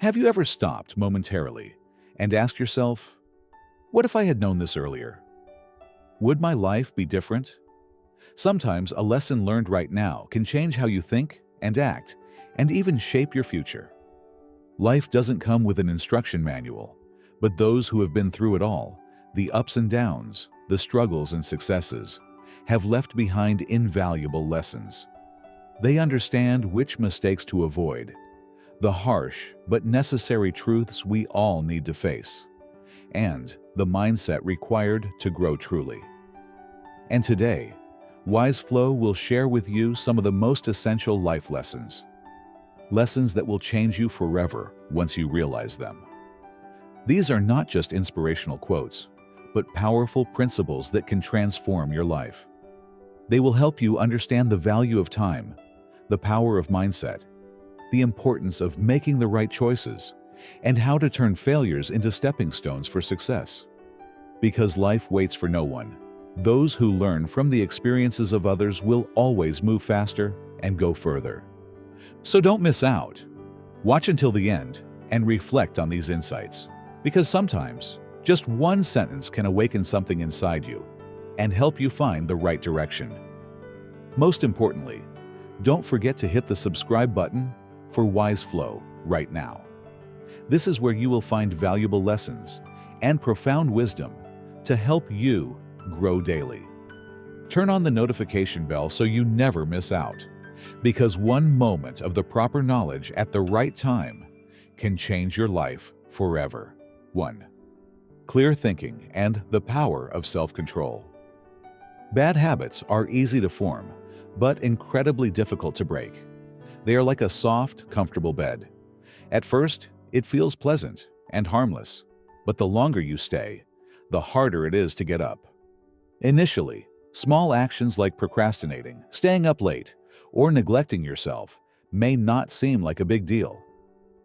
Have you ever stopped momentarily and asked yourself, what if I had known this earlier? Would my life be different? Sometimes a lesson learned right now can change how you think and act, and even shape your future. Life doesn't come with an instruction manual, but those who have been through it all, the ups and downs, the struggles and successes, have left behind invaluable lessons. They understand which mistakes to avoid, the harsh but necessary truths we all need to face, and the mindset required to grow truly. And today, Wise Flow will share with you some of the most essential life lessons. Lessons that will change you forever once you realize them. These are not just inspirational quotes, but powerful principles that can transform your life. They will help you understand the value of time, the power of mindset, the importance of making the right choices, and how to turn failures into stepping stones for success. Because life waits for no one, those who learn from the experiences of others will always move faster and go further. So don't miss out. Watch until the end and reflect on these insights, because sometimes just one sentence can awaken something inside you and help you find the right direction. Most importantly, don't forget to hit the subscribe button for Wise Flow right now. This is where you will find valuable lessons and profound wisdom to help you grow daily. Turn on the notification bell so you never miss out, because one moment of the proper knowledge at the right time can change your life forever. 1. Clear thinking and the power of self-control. Bad habits are easy to form, but incredibly difficult to break. They are like a soft, comfortable bed. At first, it feels pleasant and harmless, but the longer you stay, the harder it is to get up. Initially, small actions like procrastinating, staying up late, or neglecting yourself may not seem like a big deal.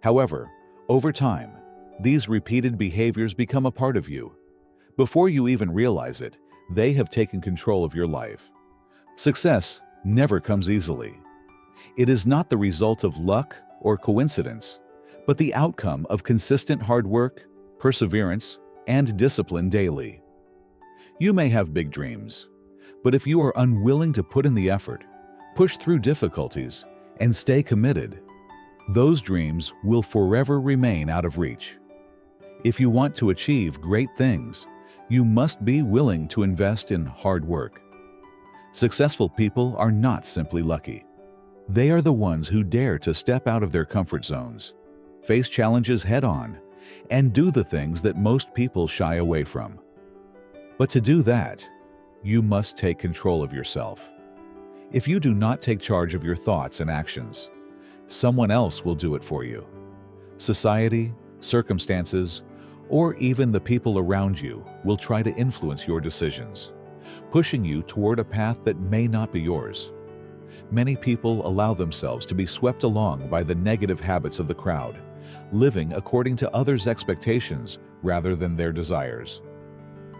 However, over time, these repeated behaviors become a part of you. Before you even realize it, they have taken control of your life. Success never comes easily. It is not the result of luck or coincidence, but the outcome of consistent hard work, perseverance, and discipline daily. You may have big dreams, but if you are unwilling to put in the effort, push through difficulties, and stay committed, those dreams will forever remain out of reach. If you want to achieve great things, you must be willing to invest in hard work. Successful people are not simply lucky. They are the ones who dare to step out of their comfort zones, face challenges head-on, and do the things that most people shy away from. But to do that, you must take control of yourself. If you do not take charge of your thoughts and actions, someone else will do it for you. Society, circumstances, or even the people around you will try to influence your decisions, pushing you toward a path that may not be yours. Many people allow themselves to be swept along by the negative habits of the crowd, living according to others' expectations rather than their desires.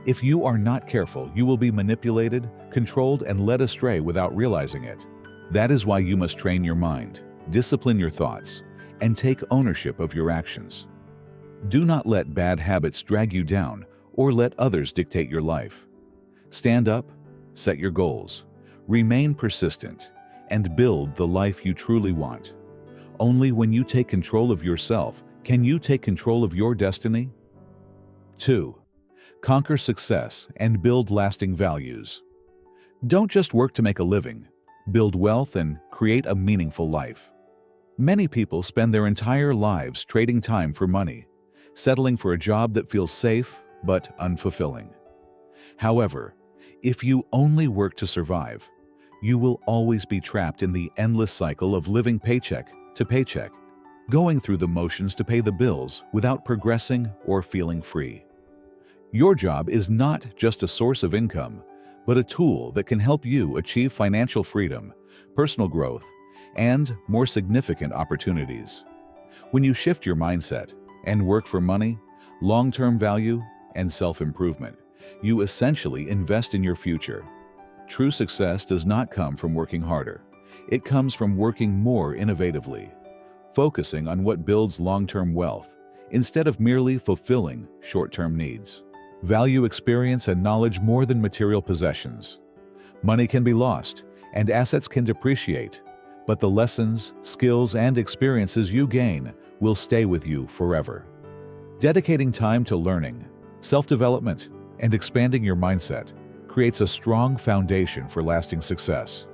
If you are not careful, you will be manipulated, controlled, and led astray without realizing it. That is why you must train your mind, discipline your thoughts, and take ownership of your actions. Do not let bad habits drag you down or let others dictate your life. Stand up, set your goals, remain persistent, and build the life you truly want. Only when you take control of yourself can you take control of your destiny. 2. Conquer success and build lasting values. Don't just work to make a living. Build wealth and create a meaningful life. Many people spend their entire lives trading time for money, settling for a job that feels safe but unfulfilling. However, if you only work to survive, you will always be trapped in the endless cycle of living paycheck to paycheck, going through the motions to pay the bills without progressing or feeling free. Your job is not just a source of income, but a tool that can help you achieve financial freedom, personal growth, and more significant opportunities. When you shift your mindset and work for money, long-term value, and self-improvement, you essentially invest in your future. True success does not come from working harder. It comes from working more innovatively, focusing on what builds long-term wealth instead of merely fulfilling short-term needs. Value experience and knowledge more than material possessions. Money can be lost, and assets can depreciate, but the lessons, skills, and experiences you gain will stay with you forever. Dedicating time to learning, self-development, and expanding your mindset creates a strong foundation for lasting success.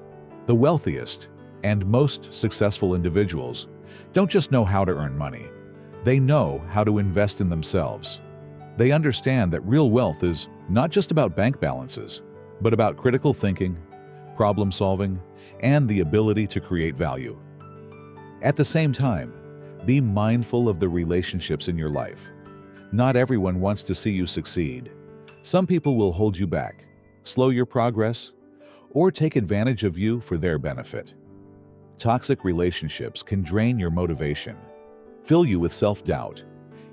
The wealthiest and most successful individuals don't just know how to earn money, they know how to invest in themselves. They understand that real wealth is not just about bank balances, but about critical thinking, problem solving, and the ability to create value. At the same time, be mindful of the relationships in your life. Not everyone wants to see you succeed. Some people will hold you back, slow your progress, or take advantage of you for their benefit. Toxic relationships can drain your motivation, fill you with self-doubt,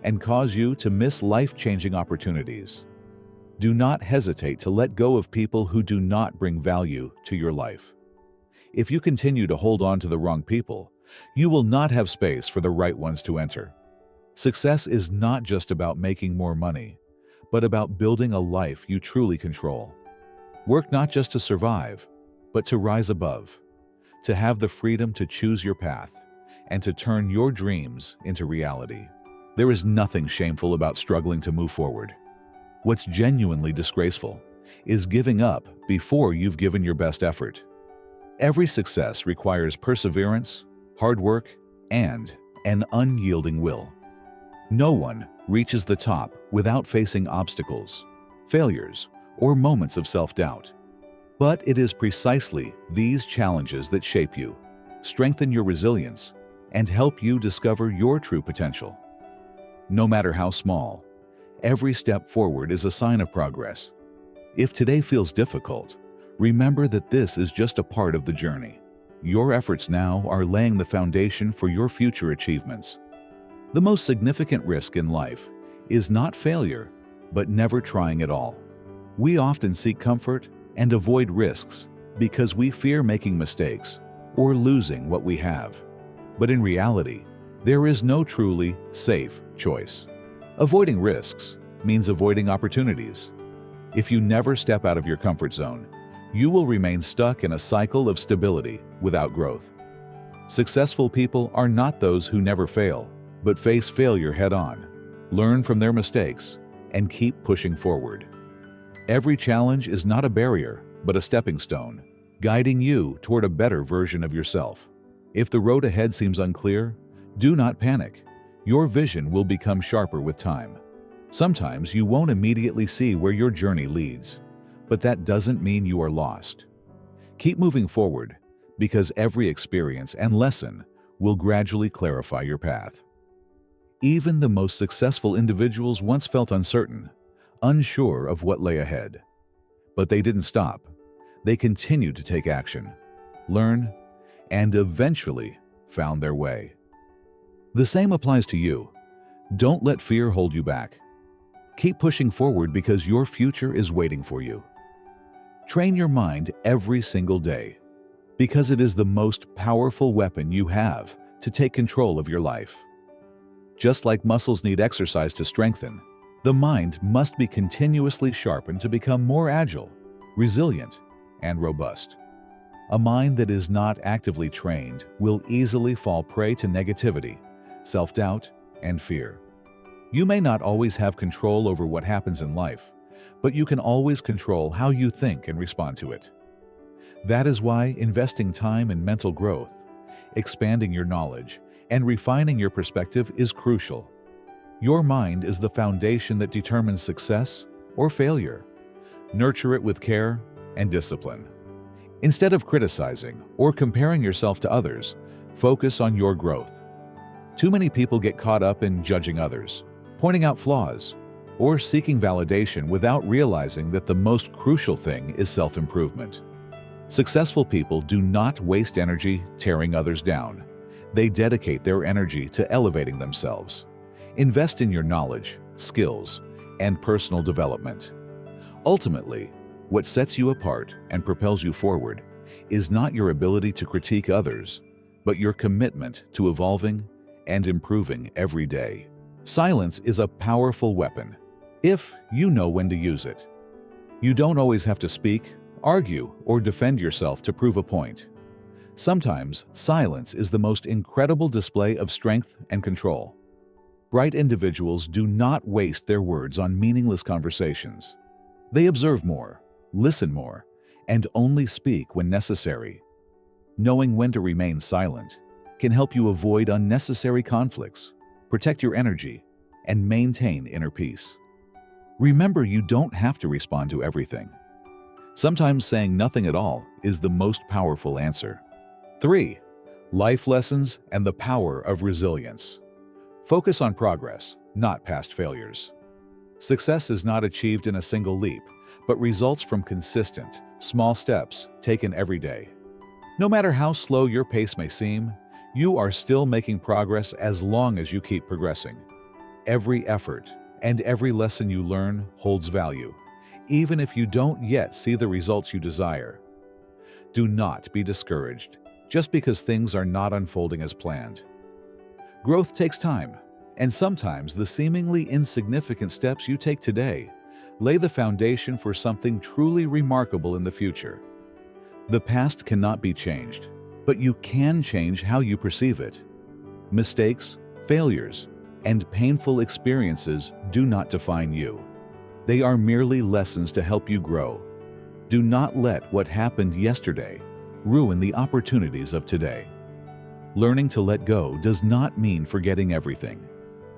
and cause you to miss life-changing opportunities. Do not hesitate to let go of people who do not bring value to your life. If you continue to hold on to the wrong people, you will not have space for the right ones to enter. Success is not just about making more money, but about building a life you truly control. Work not just to survive, but to rise above, to have the freedom to choose your path, and to turn your dreams into reality. There is nothing shameful about struggling to move forward. What's genuinely disgraceful is giving up before you've given your best effort. Every success requires perseverance, hard work, and an unyielding will. No one reaches the top without facing obstacles, failures, or moments of self-doubt. But it is precisely these challenges that shape you, strengthen your resilience, and help you discover your true potential. No matter how small, every step forward is a sign of progress. If today feels difficult, remember that this is just a part of the journey. Your efforts now are laying the foundation for your future achievements. The most significant risk in life is not failure, but never trying at all. We often seek comfort and avoid risks because we fear making mistakes or losing what we have. But in reality, there is no truly safe choice. Avoiding risks means avoiding opportunities. If you never step out of your comfort zone, you will remain stuck in a cycle of stability without growth. Successful people are not those who never fail, but face failure head-on, learn from their mistakes, and keep pushing forward. Every challenge is not a barrier, but a stepping stone, guiding you toward a better version of yourself. If the road ahead seems unclear, do not panic. Your vision will become sharper with time. Sometimes you won't immediately see where your journey leads, but that doesn't mean you are lost. Keep moving forward, because every experience and lesson will gradually clarify your path. Even the most successful individuals once felt uncertain, unsure of what lay ahead. But they didn't stop. They continued to take action, learn, and eventually found their way. The same applies to you. Don't let fear hold you back. Keep pushing forward because your future is waiting for you. Train your mind every single day, because it is the most powerful weapon you have to take control of your life. Just like muscles need exercise to strengthen, the mind must be continuously sharpened to become more agile, resilient, and robust. A mind that is not actively trained will easily fall prey to negativity, self-doubt, and fear. You may not always have control over what happens in life, but you can always control how you think and respond to it. That is why investing time in mental growth, expanding your knowledge, and refining your perspective is crucial. Your mind is the foundation that determines success or failure. Nurture it with care and discipline. Instead of criticizing or comparing yourself to others, focus on your growth. Too many people get caught up in judging others, pointing out flaws, or seeking validation without realizing that the most crucial thing is self-improvement. Successful people do not waste energy tearing others down. They dedicate their energy to elevating themselves. Invest in your knowledge, skills, and personal development. Ultimately, what sets you apart and propels you forward is not your ability to critique others, but your commitment to evolving and improving every day. Silence is a powerful weapon, if you know when to use it. You don't always have to speak, argue, or defend yourself to prove a point. Sometimes, silence is the most incredible display of strength and control. Bright individuals do not waste their words on meaningless conversations. They observe more, listen more, and only speak when necessary. Knowing when to remain silent can help you avoid unnecessary conflicts, protect your energy, and maintain inner peace. Remember, you don't have to respond to everything. Sometimes saying nothing at all is the most powerful answer. 3. Life lessons and the power of resilience. Focus on progress, not past failures. Success is not achieved in a single leap, but results from consistent, small steps taken every day. No matter how slow your pace may seem, you are still making progress as long as you keep progressing. Every effort and every lesson you learn holds value, even if you don't yet see the results you desire. Do not be discouraged just because things are not unfolding as planned. Growth takes time, and sometimes the seemingly insignificant steps you take today lay the foundation for something truly remarkable in the future. The past cannot be changed, but you can change how you perceive it. Mistakes, failures, and painful experiences do not define you. They are merely lessons to help you grow. Do not let what happened yesterday ruin the opportunities of today. Learning to let go does not mean forgetting everything.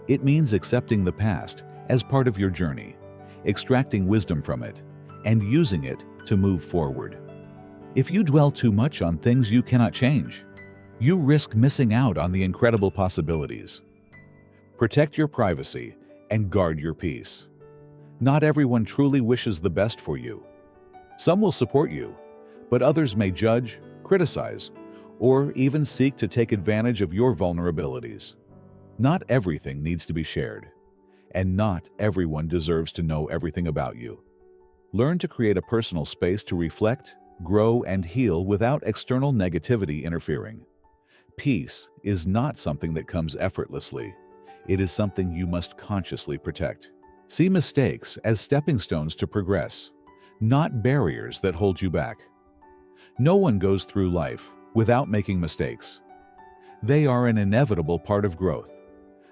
It means accepting the past as part of your journey, extracting wisdom from it, and using it to move forward. If you dwell too much on things you cannot change, you risk missing out on the incredible possibilities. Protect your privacy and guard your peace. Not everyone truly wishes the best for you. Some will support you, but others may judge, criticize, or even seek to take advantage of your vulnerabilities. Not everything needs to be shared, and not everyone deserves to know everything about you. Learn to create a personal space to reflect, grow, and heal without external negativity interfering. Peace is not something that comes effortlessly. It is something you must consciously protect. See mistakes as stepping stones to progress, not barriers that hold you back. No one goes through life without making mistakes. They are an inevitable part of growth,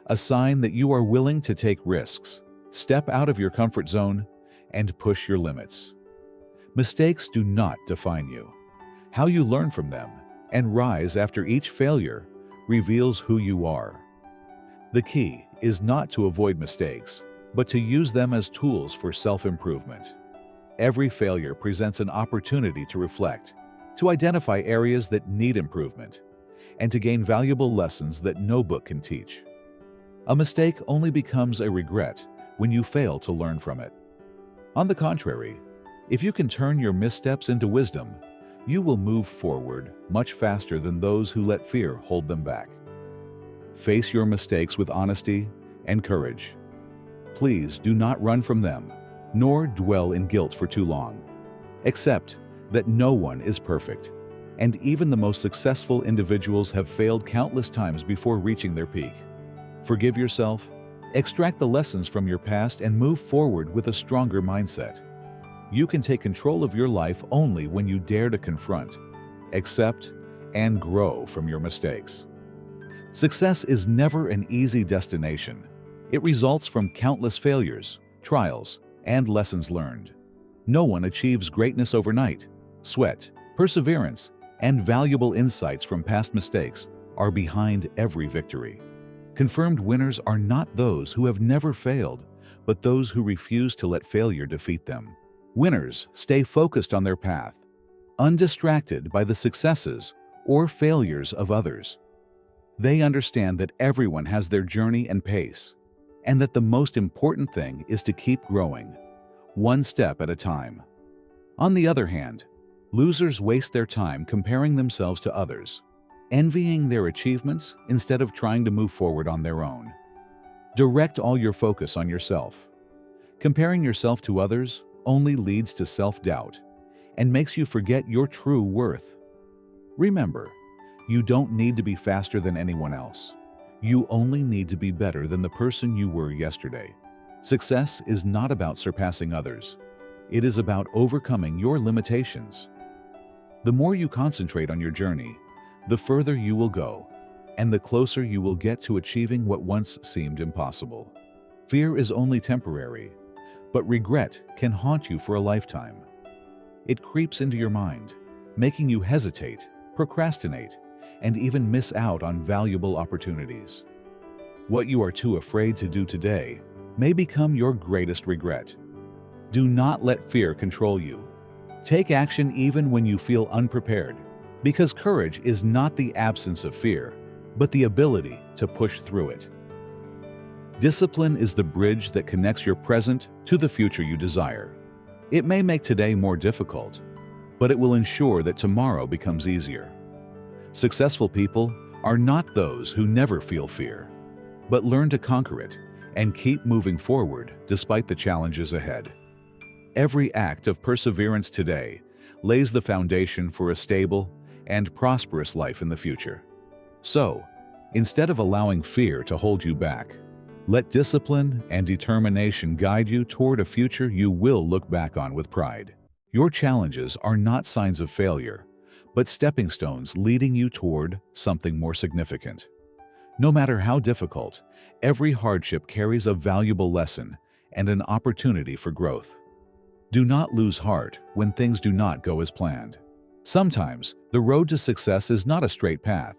a sign that you are willing to take risks, step out of your comfort zone, and push your limits. Mistakes do not define you. How you learn from them and rise after each failure reveals who you are. The key is not to avoid mistakes, but to use them as tools for self-improvement. Every failure presents an opportunity to reflect, to identify areas that need improvement, and to gain valuable lessons that no book can teach. A mistake only becomes a regret when you fail to learn from it. On the contrary, if you can turn your missteps into wisdom, you will move forward much faster than those who let fear hold them back. Face your mistakes with honesty and courage. Please do not run from them, nor dwell in guilt for too long. Accept that no one is perfect, and even the most successful individuals have failed countless times before reaching their peak. Forgive yourself, extract the lessons from your past, and move forward with a stronger mindset. You can take control of your life only when you dare to confront, accept, and grow from your mistakes. Success is never an easy destination. It results from countless failures, trials, and lessons learned. No one achieves greatness overnight. Sweat, perseverance, and valuable insights from past mistakes are behind every victory. Confirmed winners are not those who have never failed, but those who refuse to let failure defeat them. Winners stay focused on their path, undistracted by the successes or failures of others. They understand that everyone has their journey and pace, and that the most important thing is to keep growing, one step at a time. On the other hand, losers waste their time comparing themselves to others, envying their achievements instead of trying to move forward on their own. Direct all your focus on yourself. Comparing yourself to others only leads to self-doubt and makes you forget your true worth. Remember, you don't need to be faster than anyone else. You only need to be better than the person you were yesterday. Success is not about surpassing others. It is about overcoming your limitations. The more you concentrate on your journey, the further you will go, and the closer you will get to achieving what once seemed impossible. Fear is only temporary, but regret can haunt you for a lifetime. It creeps into your mind, making you hesitate, procrastinate, and even miss out on valuable opportunities. What you are too afraid to do today may become your greatest regret. Do not let fear control you. Take action even when you feel unprepared, because courage is not the absence of fear, but the ability to push through it. Discipline is the bridge that connects your present to the future you desire. It may make today more difficult, but it will ensure that tomorrow becomes easier. Successful people are not those who never feel fear, but learn to conquer it and keep moving forward despite the challenges ahead. Every act of perseverance today lays the foundation for a stable and prosperous life in the future. So, instead of allowing fear to hold you back, let discipline and determination guide you toward a future you will look back on with pride. Your challenges are not signs of failure, but stepping stones leading you toward something more significant. No matter how difficult, every hardship carries a valuable lesson and an opportunity for growth. Do not lose heart when things do not go as planned. Sometimes, the road to success is not a straight path,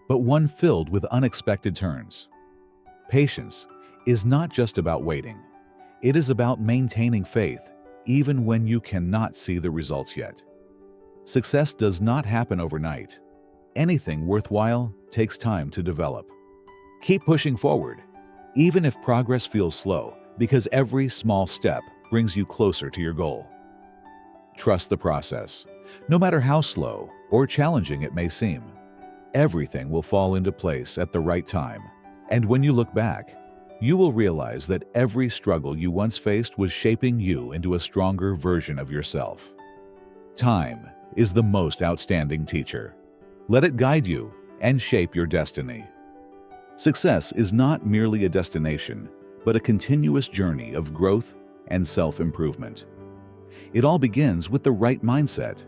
but one filled with unexpected turns. Patience is not just about waiting. It is about maintaining faith, even when you cannot see the results yet. Success does not happen overnight. Anything worthwhile takes time to develop. Keep pushing forward, even if progress feels slow, because every small step brings you closer to your goal. Trust the process. No matter how slow or challenging it may seem, everything will fall into place at the right time. And when you look back, you will realize that every struggle you once faced was shaping you into a stronger version of yourself. Time is the most outstanding teacher. Let it guide you and shape your destiny. Success is not merely a destination, but a continuous journey of growth and self-improvement. It all begins with the right mindset.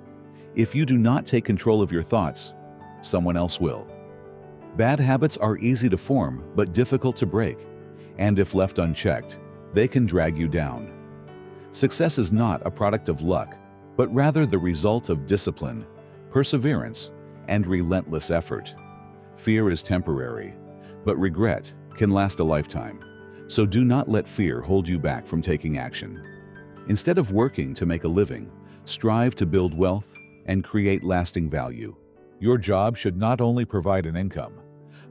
If you do not take control of your thoughts, someone else will. Bad habits are easy to form but difficult to break, and if left unchecked, they can drag you down. Success is not a product of luck, but rather the result of discipline, perseverance, and relentless effort. Fear is temporary, but regret can last a lifetime. So do not let fear hold you back from taking action. Instead of working to make a living, strive to build wealth and create lasting value. Your job should not only provide an income,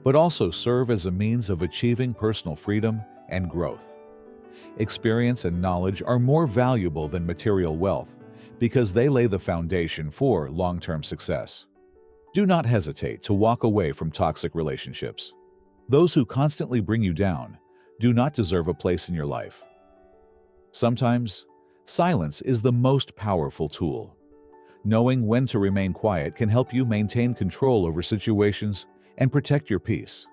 but also serve as a means of achieving personal freedom and growth. Experience and knowledge are more valuable than material wealth because they lay the foundation for long-term success. Do not hesitate to walk away from toxic relationships. Those who constantly bring you down do not deserve a place in your life. Sometimes, silence is the most powerful tool. Knowing when to remain quiet can help you maintain control over situations and protect your peace.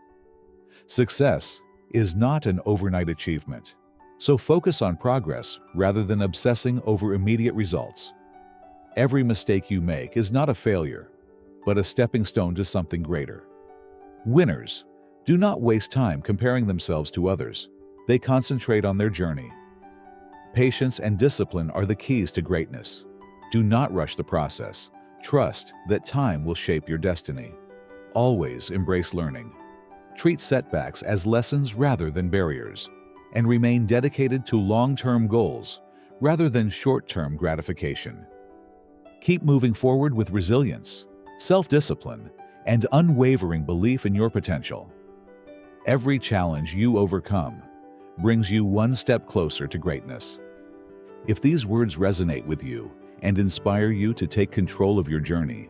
Success is not an overnight achievement, so focus on progress rather than obsessing over immediate results. Every mistake you make is not a failure, but a stepping stone to something greater. Winners do not waste time comparing themselves to others. They concentrate on their journey. Patience and discipline are the keys to greatness. Do not rush the process. Trust that time will shape your destiny. Always embrace learning. Treat setbacks as lessons rather than barriers, and remain dedicated to long-term goals rather than short-term gratification. Keep moving forward with resilience, self-discipline, and unwavering belief in your potential. Every challenge you overcome brings you one step closer to greatness. If these words resonate with you and inspire you to take control of your journey,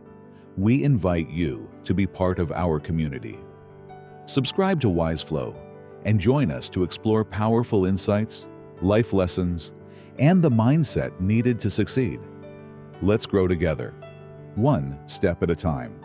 we invite you to be part of our community. Subscribe to WiseFlow and join us to explore powerful insights, life lessons, and the mindset needed to succeed. Let's grow together, one step at a time.